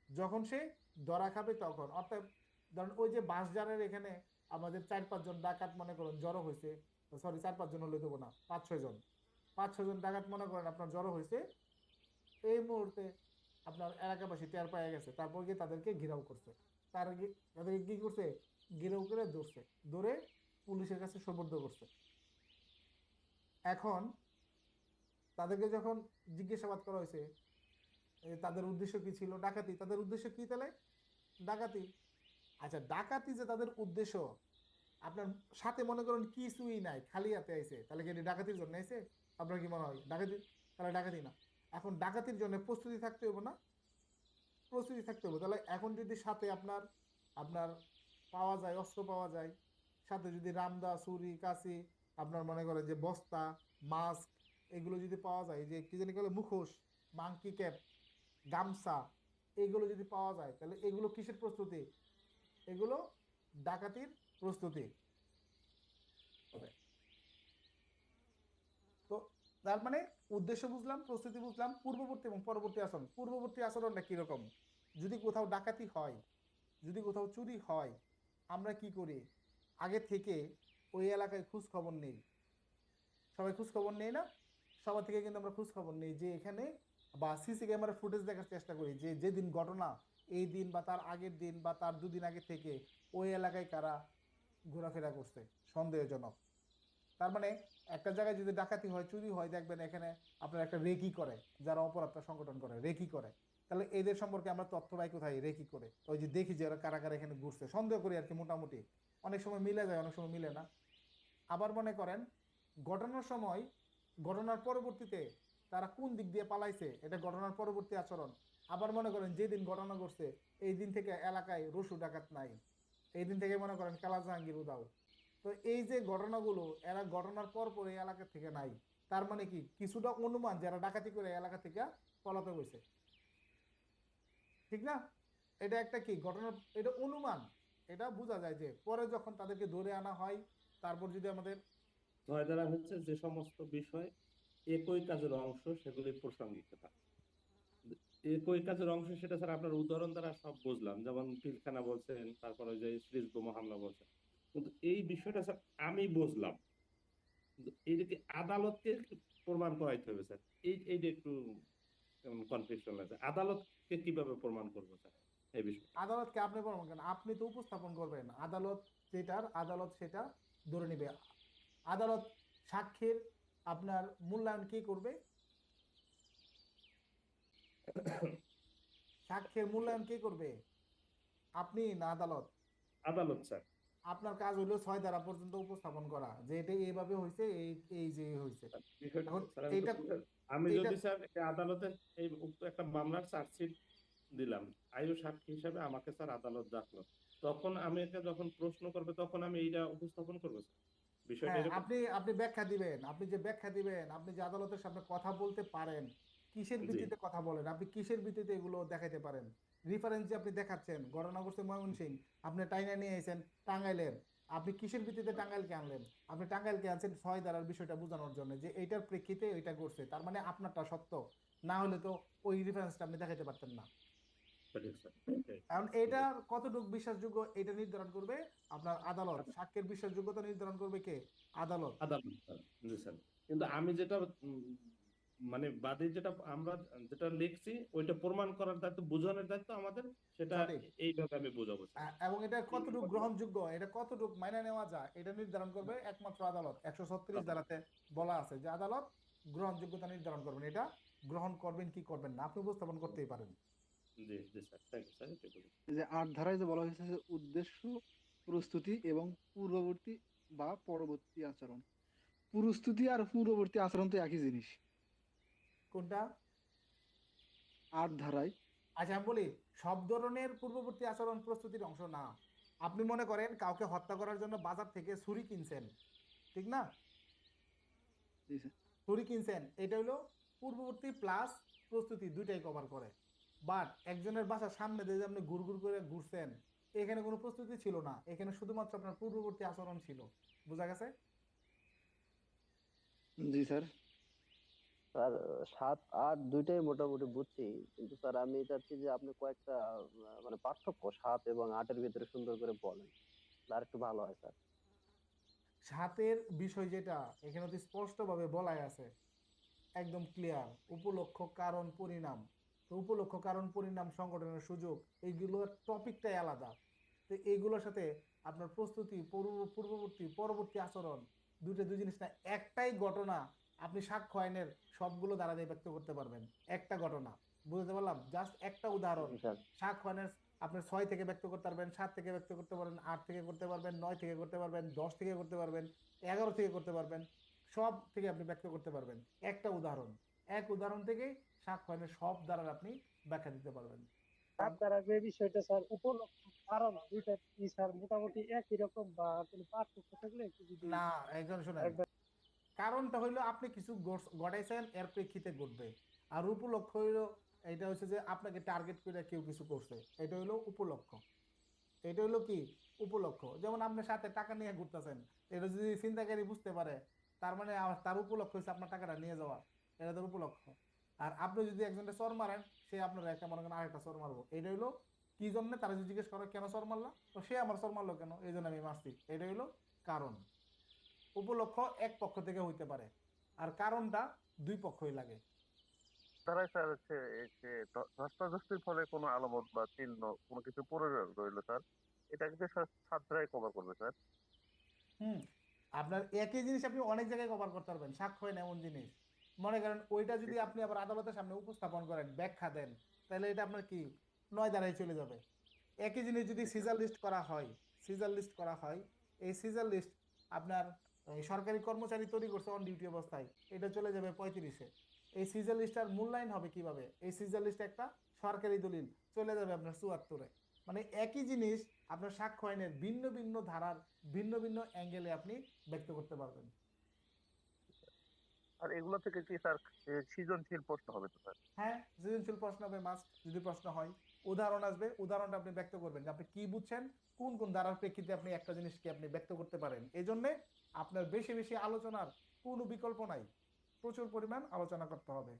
যখন সে ধরা খাবে তখন। অর্থাৎ ধরেন ওই যে বাঁশঝাড়ের এখানে আমাদের 4-5 জন ডাকাত মনে করেন জড়ো হয়েছে, সরি 4-5 জন হলে দেবো না, 5-6 জন, 5-6 জন ডাকাত মনে করেন আপনার জড়ো হয়েছে। এই মুহূর্তে আপনার এলাকাবাসী টের পেয়ে গেছে, তারপর গিয়ে তাদেরকে ঘেরাও করছে। তাদেরকে কি করছে? ঘেরাও করে ধরছে, ধরে পুলিশের কাছে সোপর্দ করছে। এখন তাদেরকে যখন জিজ্ঞাসাবাদ করা হয়েছে, তাদের উদ্দেশ্য কি ছিল? ডাকাতি। তাদের উদ্দেশ্য কি তাহলে? ডাকাতি। আচ্ছা, ডাকাতি যে তাদের উদ্দেশ্য, আপনার সাথে মনে করেন কিছুই নাই, খালি হাতে আইছে, তাহলে কি এটি ডাকাতির জন্য আইছে? আপনার কি মনে হয় ডাকাতি? তাহলে ডাকাতি না। এখন ডাকাতির জন্য প্রস্তুতি থাকতে হবে না? প্রস্তুতি থাকতে হবে। তাহলে এখন যদি সাথে আপনার আপনার পাওয়া যায়, অস্ত্র পাওয়া যায়, সাথে যদি রামদা, ছুরি, কাঁচি, আপনার মনে করেন যে বস্তা, মাস্ক, এগুলো যদি পাওয়া যায়, যে কি জানি বলে মুখোশ, মাংকি ক্যাপ, গামছা, এগুলো যদি পাওয়া যায়, তাহলে এগুলো কিসের প্রস্তুতি? এগুলো ডাকাতির প্রস্তুতি হবে। তো তার মানে উদ্দেশ্য বুঝলাম, প্রস্তুতি বুঝলাম, পূর্ববর্তী এবং পরবর্তী আচরণ। পূর্ববর্তী আচরণটা কিরকম? যদি কোথাও ডাকাতি হয়, যদি কোথাও চুরি হয়, আমরা কি করি? আগে থেকে ওই এলাকায় খোঁজ খবর নেই। সবাই খোঁজ খবর নেই না? সবার থেকে কিন্তু আমরা খোঁজ খবর নেই যে এখানে, বা সিসি ক্যামেরা ফুটেজ দেখার চেষ্টা করি যে যেদিন ঘটনা, এই দিন বা তার আগের দিন বা তার দুদিন আগে থেকে ওই এলাকায় কারা ঘোরাফেরা করছে সন্দেহজনক। তার মানে একটা জায়গায় যদি ডাকাতি হয়, চুরি হয়, দেখবেন এখানে আপনার একটা রেকি করে, যারা অপরাধটা সংগঠন করে রেকি করে। তাহলে এদের সম্পর্কে আমরা তথ্য পাই কোথায়? রেকি করে। ওই যে দেখি যে ওরা কারা কারা এখানে ঘুরছে, সন্দেহ করি আর কি, মোটামুটি। অনেক সময় মিলে যায়, অনেক সময় মিলে না। আবার মনে করেন ঘটনার সময়, ঘটনার পরবর্তীতে তারা কোন দিক দিয়ে পালাইছে, এটা ঘটনার পরবর্তী আচরণ। আবার মনে করেন যেদিন ঘটনা ঘটছে এই দিন থেকে এলাকায় রসু ডাকাত নাই, এই দিন থেকে মনে করেন কালা জাহাঙ্গীর উদাও। তো এই যে ঘটনাগুলো, এরা ঘটনার পর পর এই এলাকা থেকে নাই। তার মানে কি কিছুটা অনুমান যারা ডাকাতি করে এই এলাকা থেকে পলাতে হয়েছে, ঠিক না? এটা একটা কি ঘটনা, এটা অনুমান। এটা বোঝা যায় যে পরে যখন তাদেরকে ধরে আনা হয়, তারপর যদি আমাদের ছয় দ্বারা হচ্ছে যে সমস্ত বিষয় একই কাজের অংশ সেগুলি প্রাসঙ্গিকতা। একই কাজের অংশ সেটা স্যার আপনার উদাহরণ দ্বারা সব বুঝলাম, যেমন পিলখানা বলছেন, তারপরে ওই যে সিরিজ বোমা হামলা বলছেন। কিন্তু এই বিষয়টা স্যার আমি বুঝলাম, কিন্তু এইটাকে আদালতকে প্রমাণ করাইতে হবে স্যার। এইটা একটু কনফিউশন আছে, আদালতকে কিভাবে প্রমাণ করবো স্যার এই বিষয়টা? আদালতকে আপনি প্রমাণ করেন, আপনি তো উপস্থাপন করবেন, আদালত যেটার আদালত সেটা ধরে নিবে। আদালত সাক্ষীর আপনার মূল্যায়ন কে করবে? সাক্ষ্যের মূল্যায়ন কে করবে? আপনি না আদালত? আদালত স্যার। আপনার কাজ হইলো 6 ধারা পর্যন্ত উপস্থাপন করা যে এটা এইভাবে হয়েছে, এই এই যে হয়েছে। বিষয়টা এখন স্যার আমি তো এইটা আমি এইটা যদি স্যার এই আদালতে এই উক্ত একটা মামলার চার্জশিট দিলাম, আয়ু সাক্ষী হিসাবে আমাকে স্যার আদালত ডাকলো, তখন আমি একে যখন প্রশ্ন করবে তখন আমি এইটা উপস্থাপন করবো স্যার, বিষয়টা হ্যাঁ, এরকম। আপনি আপনি ব্যাখ্যা দিবেন, আপনি যে ব্যাখ্যা দিবেন, আপনি যে আদালতের সামনে কথা বলতে পারেন, কিসের জি ভিত্তিতে কথা বলেন, আপনি কিসের ভিত্তিতে এগুলো দেখাইতে পারেন। রিফারেন্স যে আপনি দেখাচ্ছেন, ঘটনা করছে ময়মনসিংহ, আপনি টাইনা নিয়ে এসেছেন টাঙ্গাইলের, আপনি কিসের ভিত্তিতে টাঙ্গাইলকে আনলেন? আপনি টাঙ্গাইলকে আনছেন 6 ধারার বিষয়টা বোঝানোর জন্য যে এইটার প্রেক্ষিতে এটা করছে, তার মানে আপনারটা সত্য। না হলে তো ওই রেফারেন্সটা আপনি দেখাইতে পারতেন না। সঠিক স্যার। কারণ জি এটার কতটুকু বিশ্বাসযোগ্য এটা নির্ধারণ করবে আপনার আদালত। সাক্ষ্যের বিশ্বাসযোগ্যতা নির্ধারণ করবে কে? আদালত। আদালত স্যার। জি স্যার। কিন্তু আমি যেটা মানে বাদী যেটা আমরা যেটা লিখছি ওইটা প্রমাণ করার দায়িত্ব, বোঝানোর দায়িত্ব আমাদের, সেটা সঠিক। এইভাবে আমি বোঝাবো স্যার। এবং এটা এই কতটুকু ব্যাপারটা গ্রহণযোগ্য, এটা কতটুকু মাইনে নেওয়া যায়, এটা নির্ধারণ করবে একমাত্র আদালত। 136 ধারাতে বলা আছে যে আদালত গ্রহণযোগ্যতা নির্ধারণ করবেন, এটা গ্রহণ করবেন কি করবেন না, আপনি উপস্থাপন করতেই পারেন। জি জি স্যার, থ্যাংক ইউ স্যার, এটা বলুন। এই যে 8 ধারায় যে বলা হয়েছে যে উদ্দেশ্য, প্রস্তুতি এবং পূর্ববর্তী বা পরবর্তী আচরণ। প্রস্তুতি আর পূর্ববর্তী আচরণ তো একই জিনিস কোনটা? 8 ধারায়। আচ্ছা আমি বলি, সব ধরনের পূর্ববর্তী আচরণ প্রস্তুতির অংশ না। আপনি মনে করেন কাউকে হত্যা করার জন্য বাজার থেকে ছুরি কিনছেন, ঠিক না? জি স্যার। ছুরি কিনছেন, এটা হলো পূর্ববর্তী প্লাস প্রস্তুতি, দুইটাই কভার করে। বাট একজনের বাসার সামনে দিয়ে যে আপনি ঘুর ঘুর করে ঘুরছেন, এখানে কোনো প্রস্তুতি ছিল না, এখানে শুধুমাত্র আপনার পূর্ববর্তী আচরণ ছিল। বোঝা গেছে? জি স্যার। স্যার, 7 8 দুইটাই মোটামুটি বুঝছি, কিন্তু স্যার আমি চাচ্ছি যে আপনি কয়েকটা মানে পার্থক্য 7 এবং 8-এর ভিতরে সুন্দর করে বলেন, আর একটু ভালো হয় স্যার। সাতের বিষয় যেটা এখানে অতি স্পষ্টভাবে বলাই আছে, একদম ক্লিয়ার, উপলক্ষ কারণ পরিণাম। তো উপলক্ষ কারণ পরিণাম, সংগঠনের সুযোগ, এইগুলোর টপিকটাই আলাদা। তো এইগুলোর সাথে আপনার প্রস্তুতি, পূর্ববর্তী পরবর্তী আচরণ, দুইটা দুই জিনিস না। একটাই ঘটনা আপনি সাক্ষ্য আইনের সবগুলো দ্বারা দিয়ে ব্যক্ত করতে পারবেন, একটা ঘটনা। বুঝতে পারলাম? জাস্ট একটা উদাহরণ। জি স্যার। সাক্ষ্যয়নের আপনি ৬ থেকে ব্যক্ত করতে পারবেন, ৭ থেকে ব্যক্ত করতে পারবেন, ৮ থেকে করতে পারবেন, ৯ থেকে করতে পারবেন, ১০ থেকে করতে পারবেন, ১১ থেকে করতে পারবেন। সব থেকে আপনি ব্যক্ত করতে পারবেন। একটা উদাহরণ। এক উদাহরণ থেকেই সাক্ষ্যয়নের সব দ্বারার আপনি ব্যাখ্যা দিতে পারবেন। আপনারা যে বিষয়টা স্যার উপলক্ষ কারণ দুইটা কি স্যার মোটামুটি একই রকম বা কোনো পার্থক্য থাকলে একটু যদি না, একজন শুনেন। আরেকবার। কারণটা হইলো আপনি কিছু ঘটাইছেন, এর প্রেক্ষিতে ঘটবে। আর উপলক্ষ হইলো এটা হচ্ছে যে আপনাকে টার্গেট করে কেউ কিছু করছে, এটা হইলো উপলক্ষ। এটা হইলো কি উপলক্ষ। যেমন আপনি সাথে টাকা নিয়ে ঘুরতেছেন, এটা যদি চিন্তাকারী বুঝতে পারে, তার মানে তার উপলক্ষ হচ্ছে আপনার টাকাটা নিয়ে যাওয়া, এটা তার উপলক্ষ। আর আপনি যদি একজনকে চর মারেন, সে আপনার একটা মনে করেন আরেকটা চর মারবো, এটা হইলো কি জন্য, তারা যদি জিজ্ঞেস করে কেন চর মারলা, তো সে আমার চর মারলো কেন, এই জন্য আমি মারছি, এটা হইলো কারণ। উপলক্ষ এক পক্ষ থেকে হইতে পারে, আর কারণটা দুই পক্ষই লাগে। তারা স্যার হচ্ছে এই যে ধস্তাধস্তির ফলে কোনো আলামত বা চিহ্ন কোনো কিছু পড়ে রইলো স্যার, এটা কিন্তু ছাত্ররাই কভার করবে স্যার। হুম। আপনার একই জিনিস আপনি অনেক জায়গায় কভার করতে পারবেন। সাক্ষ্য হয় না এমন জিনিস, মনে করেন ওইটা যদি আপনি আবার আদালতের সামনে উপস্থাপন করেন, ব্যাখ্যা দেন, তাহলে এটা আপনার কি ৯ ধারায় চলে যাবে। একই জিনিস যদি সিজার লিস্ট করা হয়, সিজার লিস্ট করা হয়, এই সিজার লিস্ট আপনার এই সরকারি কর্মচারী তৈরি করছে অন ডিউটি অবস্থায়, এটা চলে যাবে ৩৫-এ। এই সিজার লিস্টটার মূল্যায়ন হবে কিভাবে, এই সিজার লিস্ট একটা সরকারি দলিল, চলে যাবে আপনার ৭৪-এ। মানে একই জিনিস আপনার সাক্ষ্য আইনের ভিন্ন ভিন্ন ধারার ভিন্ন ভিন্ন অ্যাঙ্গেলে আপনি ব্যক্ত করতে পারবেন। আর এগুলো থেকে কি স্যার সৃজনশীল প্রশ্ন হবে তো স্যার? হ্যাঁ, সৃজনশীল প্রশ্ন হবে মাস্ট। যদি প্রশ্ন হয়, উদাহরণ আসবে, উদাহরণটা আপনি ব্যক্ত করবেন যে আপনি কি বুঝছেন, কোন কোন ধারার প্রেক্ষিতে আপনি একটা জিনিসকে আপনি ব্যক্ত করতে পারেন। এই জন্য আপনার বেশি বেশি আলোচনার কোনো বিকল্প নাই, প্রচুর পরিমাণ আলোচনা করতে হবে।